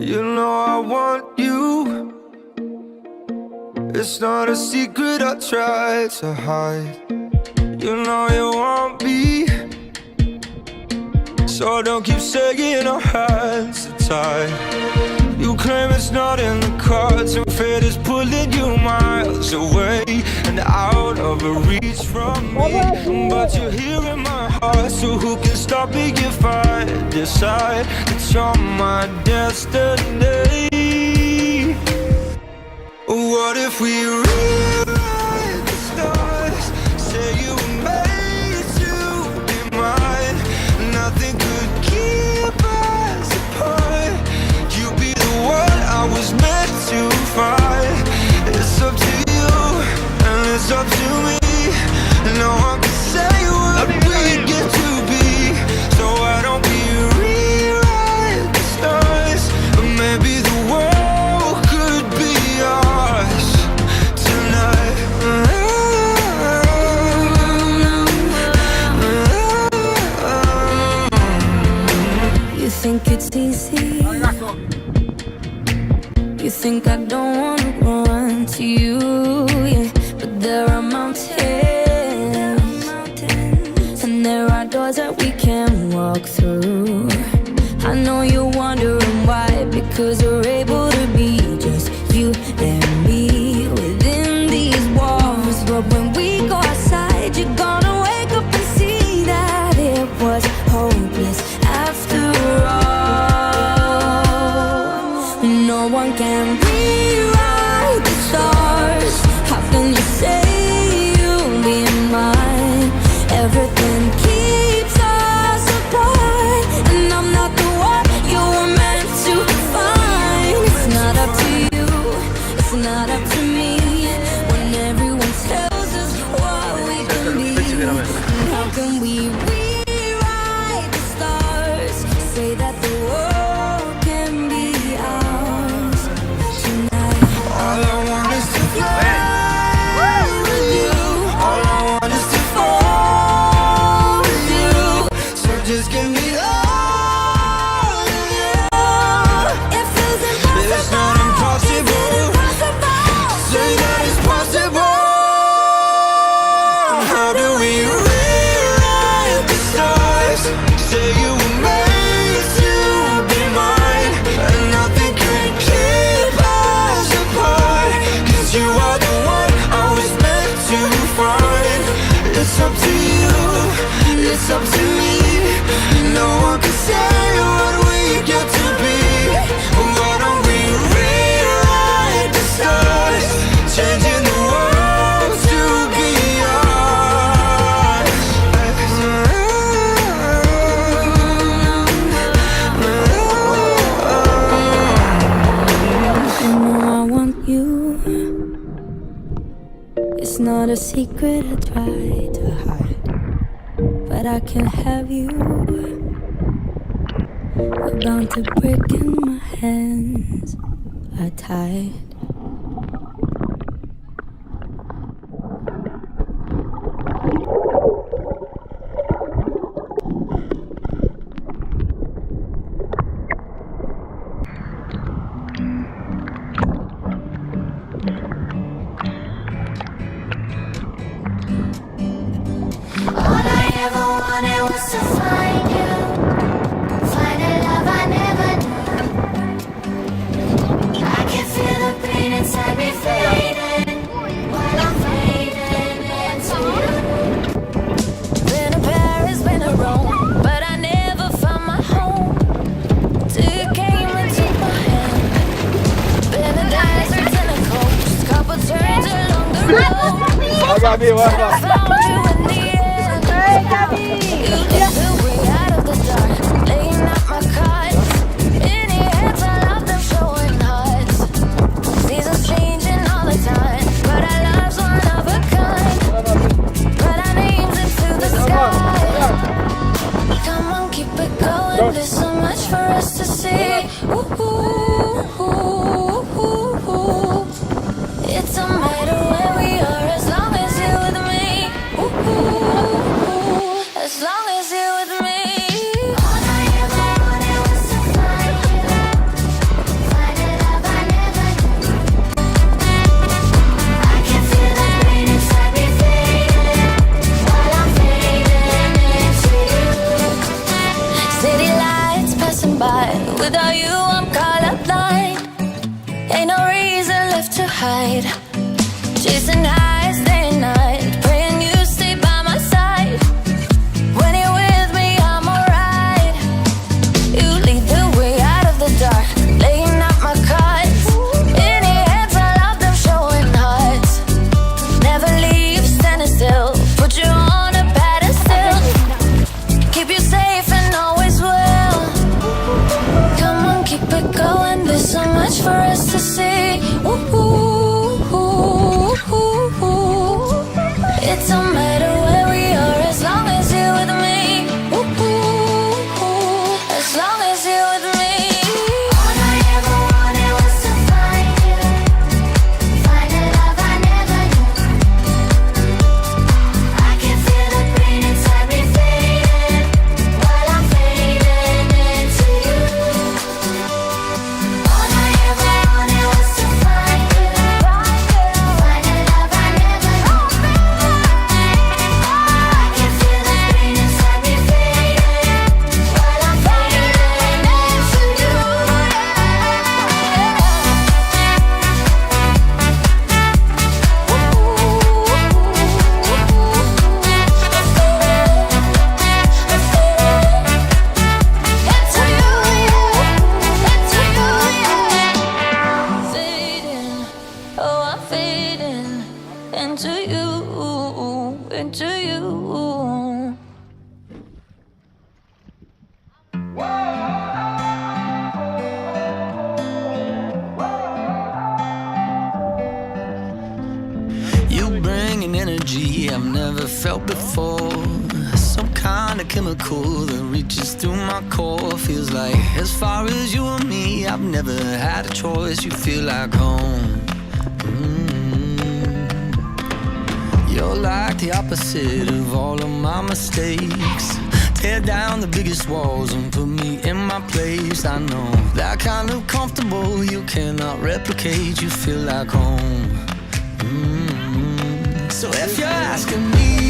You know I want you. It's not a secret I try to hide. You know you want me, so don't keep saying our hands are tied. You claim it's not in the cards, and fate is pulling you miles away and out of reach from me. But you're here in my heart, so who can stop me if I decide that you're my destiny? What if we rewrite the stars? Say you were made to be mine. Nothing could keep us apart. You be the one I was meant to find. It's up to you and it's up to me. No one can say what we get to be. So why don't we rewrite the stars? Or maybe the world could be ours tonight. You think it's easy? You think I don't wanna run to you, yeah. But there are mountains, and there are doors that we can walk through. I know you're wondering why, because we're able to be just you and me within these walls. But when we go outside, you're gonna wake up and see that it was hopeless after all. No one can rewrite the stars. How can you say you'll be mine? Everything keeps us apart, and I'm not the one you were meant to find. It's not up to you, it's not up to me. When everyone tells us what we can be, how can we rewrite the stars? Say that the world can be ours tonight. All I want is to fly with you. All I want is to fall with you. So just give me all of you. It feels impossible. It's not impossible. Say that it's possible. How do we rewrite the stars? Say you were made to be mine, and nothing can keep us apart. 'Cause you are the one I was meant to find. It's up to you, it's up to me. No one can say what we get to be. Why don't we rewrite the stars? Changing the world to be ours. You know I want you. It's not a secret I try to hide, but I can have you. We're bound to break and my hands are tied. All I ever wanted was to find you, find a love I never knew. I can feel the pain inside me fading, while I'm fading into you. Been to Paris, been to Rome, but I never found my home till you came into my hand. Been to deserts and a coast, couple turns along the road. I found you in the end. You took the way out of the dark, laying out my cards. In your hands, I love them showing hearts. Seasons changing all the time, but our love's one of a kind. Write our names into the sky. Come on, keep it going. There's so much for us to see. Ooh, ooh, ooh, ooh, ooh. It don't matter where we are as long as you're with me. Ooh, ooh, ooh, as long as you're with me. All I ever wanted was to find you, passing by. Without you, I'm colorblind. Ain't no reason left to hide. Chasing highs day and night, praying you stay by my side. When you're with me, I'm alright. You lead the way out of the dark, laying out my cards. In your hands, I love them showing hearts. Never leave, standing still. Put you on a pedestal. Keep you safe and always will. Come on, keep it going. There's so much for us to see. Ooh. It don't matter where we are as long as you're with me. As long as you're with me. All I ever wanted was to find you, find a love I never knew. I can feel the pain inside me fading, while I'm fading into you. All I ever wanted was to find you, find a love I never knew. I can feel the pain inside me fading, while I'm fading into you. Fading, oh I'm fading into you, into you. You bring an energy I've never felt before. Some kind of chemical that reaches through my core. Feels like as far as you and me, I've never had a choice. You feel like home. You're like the opposite of all of my mistakes. Tear down the biggest walls and put me in my place. I know that kind of comfortable you cannot replicate. You feel like home. So if you're asking me